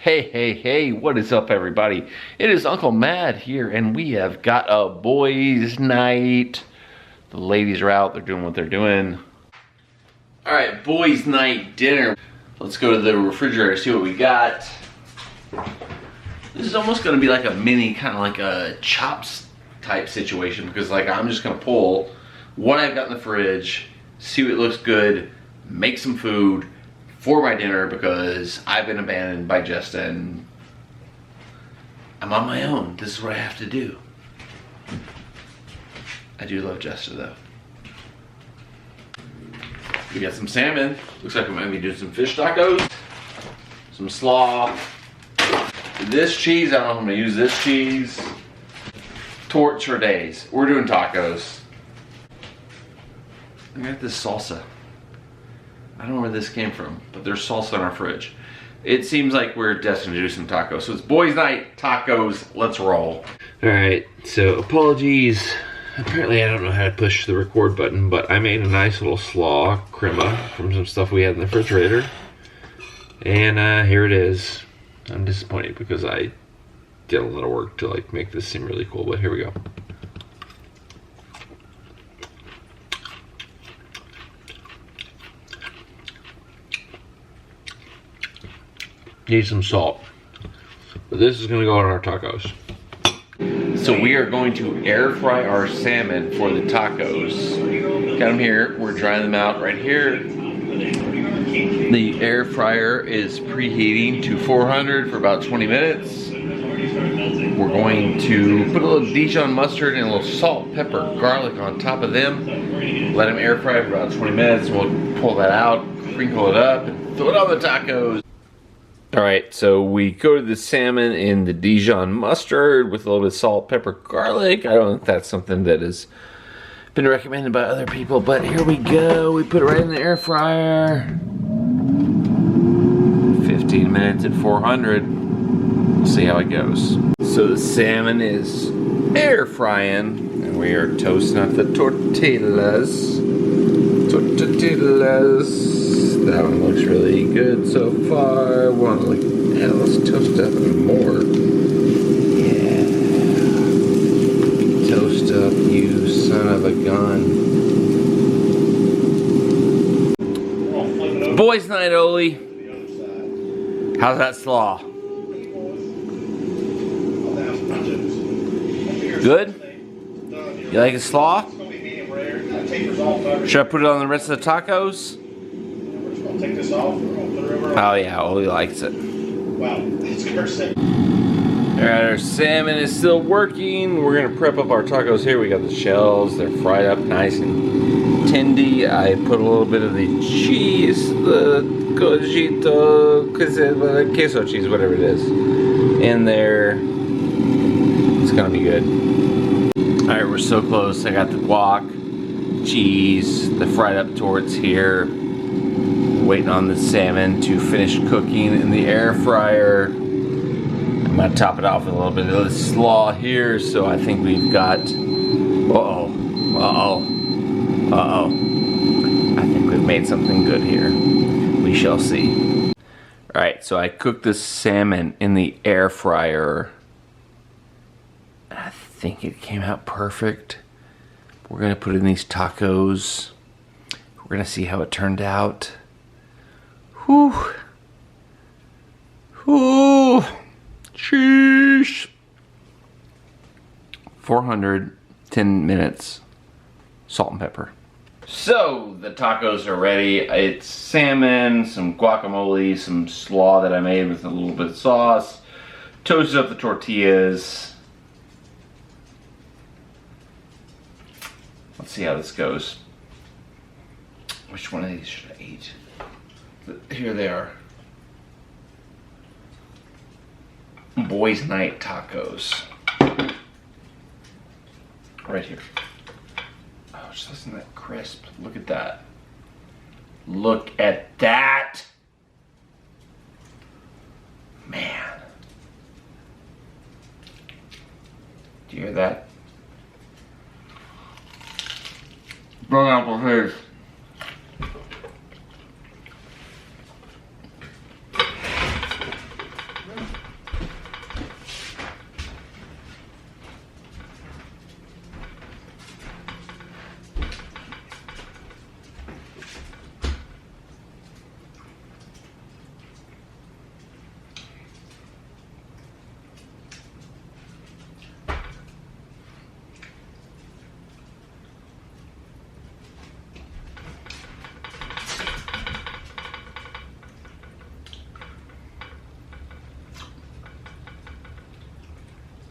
Hey, what is up, everybody? It is Uncle Mad here, and we have got a boys' night. The ladies are out, they're doing what they're doing. All right, boys' night dinner. Let's go to the refrigerator, see what we got. This is almost gonna be like a mini, kind of like a chops type situation, because like I'm just gonna pull what I've got in the fridge, see what looks good, make some food for my dinner, because I've been abandoned by Justin. I'm on my own. This is what I have to do. I do love Justin though. We got some salmon. Looks like we might be doing some fish tacos. Some slaw. This cheese, I don't know if I'm gonna use this cheese. Torch for days. We're doing tacos. I got this salsa. I don't know where this came from, but there's salsa in our fridge. It seems like we're destined to do some tacos. So it's boys' night, tacos, let's roll. All right, so apologies. Apparently I don't know how to push the record button, but I made a nice little slaw crema from some stuff we had in the refrigerator. And here it is. I'm disappointed because I did a lot of work to like make this seem really cool, but here we go. Need some salt, but this is gonna go on our tacos. So we are going to air fry our salmon for the tacos. Got them here, we're drying them out right here. The air fryer is preheating to 400 for about 20 minutes. We're going to put a little Dijon mustard and a little salt, pepper, garlic on top of them. Let them air fry for about 20 minutes. We'll pull that out, crinkle it up, and throw it on the tacos. All right, so we go to the salmon in the Dijon mustard with a little bit of salt, pepper, garlic. I don't know if that's something that has been recommended by other people, but here we go. We put it right in the air fryer. 15 minutes at 400. We'll see how it goes. So the salmon is air frying, and we are toasting up the tortillas. That one looks really good so far. Let's toast up more. Yeah. Toast up, you son of a gun. Boys' night, Oli. How's that slaw? Good? You like a slaw? Should I put it on the rest of the tacos? Take this off. Oh yeah, Oli likes it. Wow, that's cursing. Alright, our salmon is still working. We're gonna prep up our tacos here. We got the shells, they're fried up nice and tendy. I put a little bit of the cheese, the queso cheese, whatever it is, in there. It's gonna be good. Alright, we're so close. I got the guac, cheese, the fried up torts here. Waiting on the salmon to finish cooking in the air fryer. I'm gonna top it off with a little bit of the slaw here, so I think we've got, I think we've made something good here. We shall see. Alright, so I cooked the salmon in the air fryer. I think it came out perfect. We're gonna put in these tacos. We're gonna see how it turned out. Whew. Whew. Sheesh. 410 minutes. Salt and pepper. So the tacos are ready. It's salmon, some guacamole, some slaw that I made with a little bit of sauce. Toasted up the tortillas. Let's see how this goes. Which one of these should I eat? Here they are. Boys' night tacos. Right here. Oh, just listen to that crisp. Look at that. Look at that. Man. Do you hear that? Pineapple fish.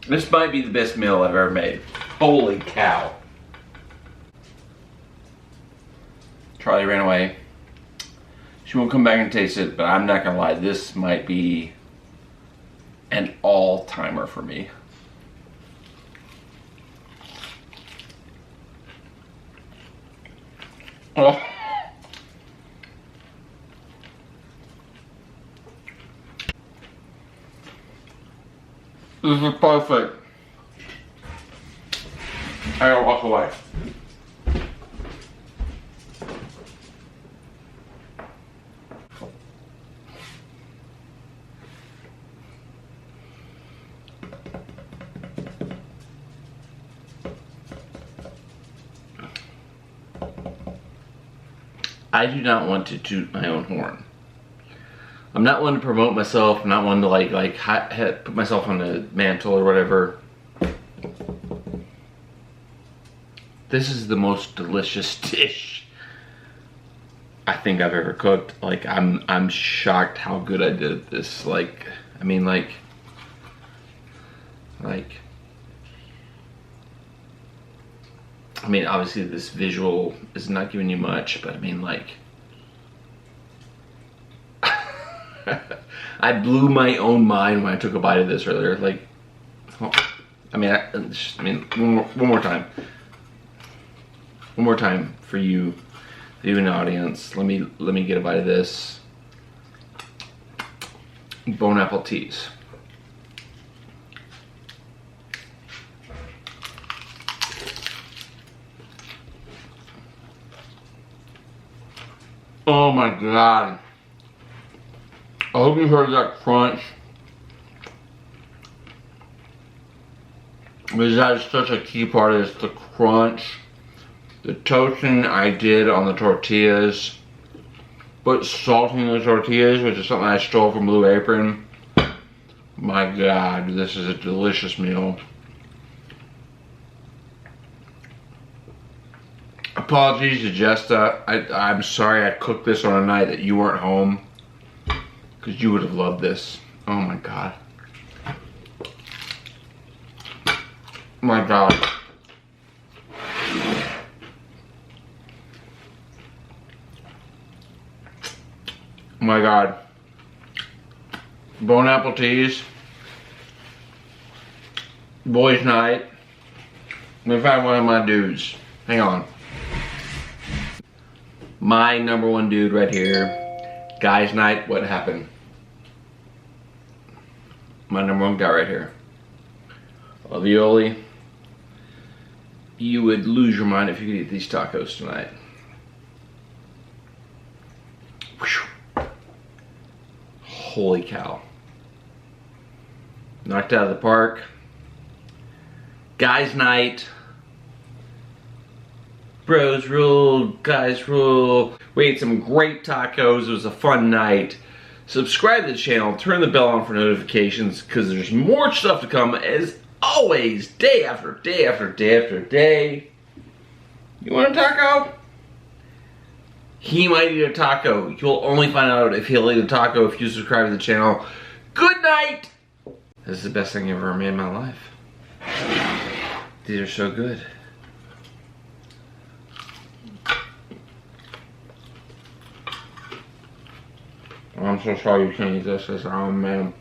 This might be the best meal I've ever made. Holy cow. Charlie ran away. She won't come back and taste it, but I'm not gonna lie, this might be an all-timer for me. Oh. This is perfect. I gotta walk away. I do not want to toot my own horn. I'm not one to promote myself. I'm not one to put myself on a mantle or whatever. This is the most delicious dish I think I've ever cooked. Like I'm shocked how good I did this. I mean obviously this visual is not giving you much, but I mean like I blew my own mind when I took a bite of this earlier. Like, one more time. One more time for you, the viewing audience. Let me get a bite of this. Bone apple teas. Oh my god. I hope you heard that crunch. Because that is such a key part, is the crunch. The toasting I did on the tortillas. Put salt in the tortillas, which is something I stole from Blue Apron. My god, this is a delicious meal. Apologies to Jesta. I'm sorry I cooked this on a night that you weren't home. Because you would have loved this. Oh my god. My god. My god. Bone apple teas. Boys night. Let me find one of my dudes. Hang on. My number one dude right here. Guys night, what happened? My number one guy right here. Ravioli. You would lose your mind if you could eat these tacos tonight. Whew. Holy cow. Knocked out of the park. Guys night. Bros rule, guys rule. We ate some great tacos. It was a fun night. Subscribe to the channel, turn the bell on for notifications, because there's more stuff to come, as always, day after day after day after day. You want a taco? He might eat a taco. You'll only find out if he'll eat a taco if you subscribe to the channel. Good night! This is the best thing I've ever made in my life. These are so good. I'm so sorry you can't eat this. Oh man.